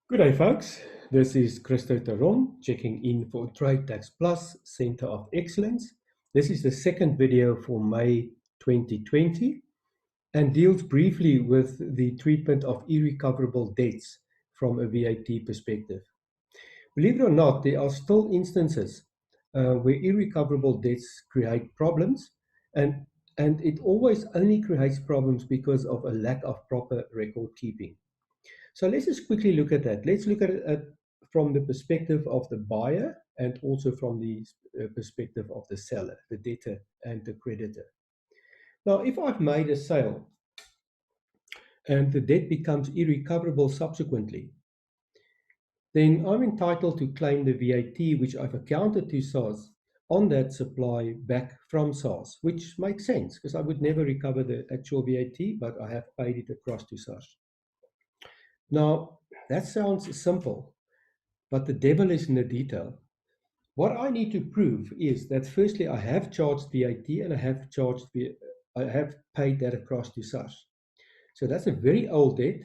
Good day, folks. This is Christo Taron checking in for TradeTaxPlus Center of Excellence. This is the second video for May 2020 and deals briefly with the treatment of irrecoverable debts from a VAT perspective. Believe it or not, there are still instances where irrecoverable debts create problems, and it always only creates problems because of a lack of proper record keeping. So let's just quickly look at that. Let's look at it from the perspective of the buyer and also from the perspective of the seller, the debtor and the creditor. Now, if I've made a sale and the debt becomes irrecoverable subsequently, then I'm entitled to claim the VAT which I've accounted to SARS on that supply back from SARS, which makes sense because I would never recover the actual VAT, but I have paid it across to SARS. Now, that sounds simple, but the devil is in the detail. What I need to prove is that firstly, I have charged VAT and I have paid that across to SARS. So that's a very old debt,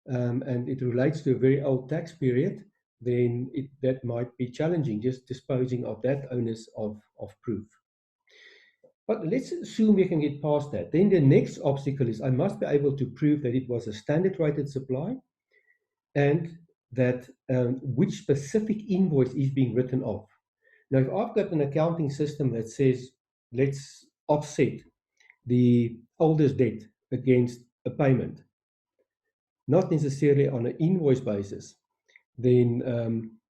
and it relates to a very old tax period. Then that might be challenging, just disposing of that onus of proof. But let's assume we can get past that. Then the next obstacle is I must be able to prove that it was a standard rated supply and that which specific invoice is being written off. Now, if I've got an accounting system that says, let's offset the oldest debt against a payment, not necessarily on an invoice basis, then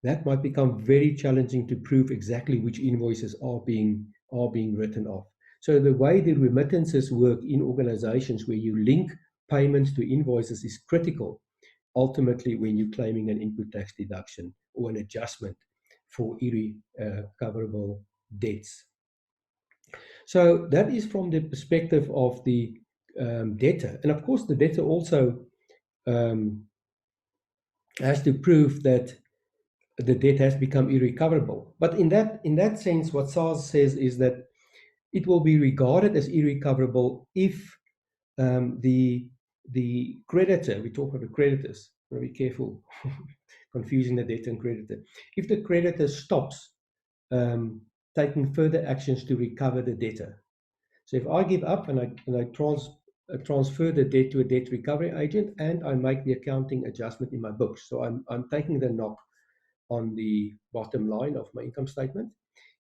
that might become very challenging to prove exactly which invoices are being written off. So the way the remittances work in organizations where you link payments to invoices is critical, ultimately, when you're claiming an input tax deduction or an adjustment for irrecoverable debts. So that is from the perspective of the debtor. And of course, the debtor also has to prove that the debt has become irrecoverable. But in that sense, what SARS says is that it will be regarded as irrecoverable if the creditor, we talk about the creditors, be careful confusing the debtor and creditor. If the creditor stops taking further actions to recover the debtor. So if I give up and I transfer the debt to a debt recovery agent and I make the accounting adjustment in my books, so I'm taking the knock on the bottom line of my income statement.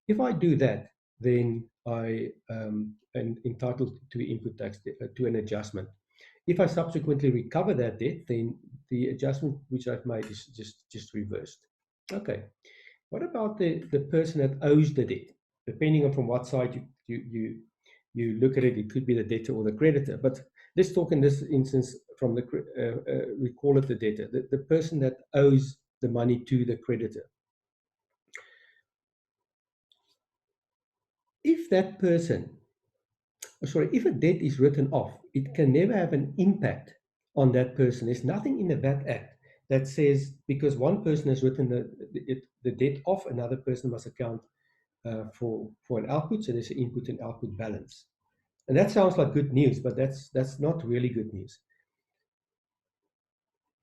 If I do that, then I am entitled to input tax to an adjustment. If I subsequently recover that debt, then the adjustment which I've made is just reversed. Okay. What about the person that owes the debt? Depending on from what side you look at it, it could be the debtor or the creditor. But let's talk in this instance from the we call it the debtor, the person that owes the money to the creditor. If that person, if a debt is written off, it can never have an impact on that person. There's nothing in the VAT Act that says because one person has written the debt off, another person must account for an output. So there's an input and output balance. And that sounds like good news, but that's not really good news.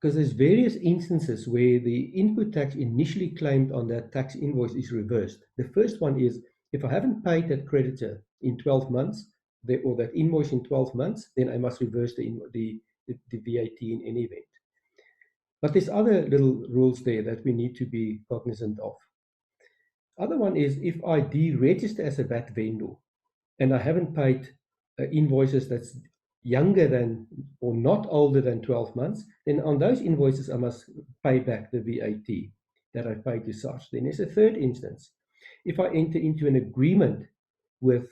Because there's various instances where the input tax initially claimed on that tax invoice is reversed. The first one is if I haven't paid that creditor in 12 months, or that invoice in 12 months, then I must reverse the VAT in any event. But there's other little rules there that we need to be cognizant of. Other one is if I deregister as a VAT vendor and I haven't paid invoices that's younger than or not older than 12 months, then on those invoices I must pay back the VAT that I paid to SARS. Then there's a third instance. If I enter into an agreement with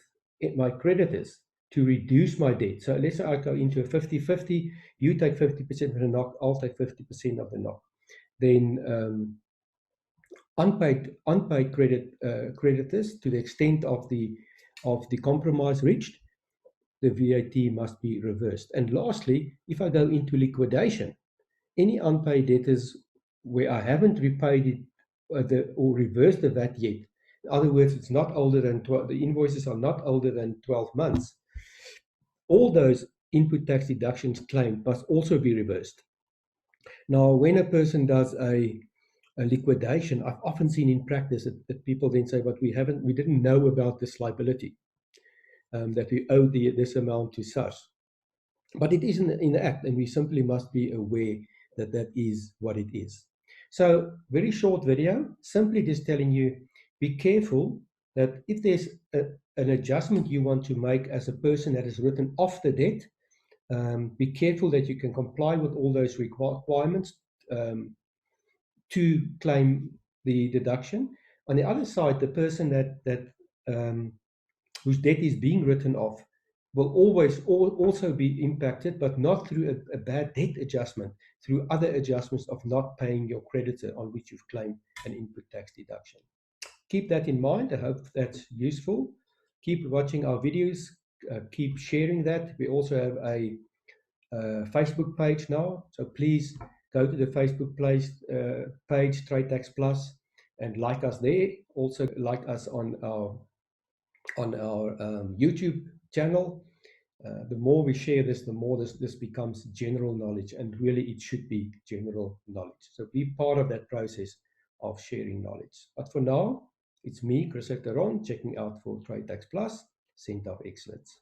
my creditors to reduce my debt, so let's say I go into a 50-50, you take 50% of the knock, I'll take 50% of the knock, then unpaid creditors, to the extent of the compromise reached, the VAT must be reversed. And lastly, if I go into liquidation, any unpaid debtors where I haven't repaid it or reversed the VAT yet, in other words, it's not older than 12, the invoices are not older than 12 months, all those input tax deductions claimed must also be reversed. Now, when a person does a liquidation, I've often seen in practice that people then say, but we didn't know about this liability, that we owe this amount to such. But it is in the act, and we simply must be aware that that is what it is. So, very short video, simply just telling you, be careful that if there's an adjustment you want to make as a person that has written off the debt, be careful that you can comply with all those requirements to claim the deduction. On the other side, the person whose debt is being written off will always also be impacted, but not through a bad debt adjustment, through other adjustments of not paying your creditor on which you've claimed an input tax deduction. Keep that in mind. I hope that's useful. Keep watching our videos. Keep sharing that. We also have a Facebook page now, so please go to the Facebook page TradeTaxPlus and like us there. Also like us on our YouTube channel. The more we share this, the more this becomes general knowledge, and really it should be general knowledge. So be part of that process of sharing knowledge. But for now, it's me, creditor, checking out for TradeTaxPlus, Center of Excellence.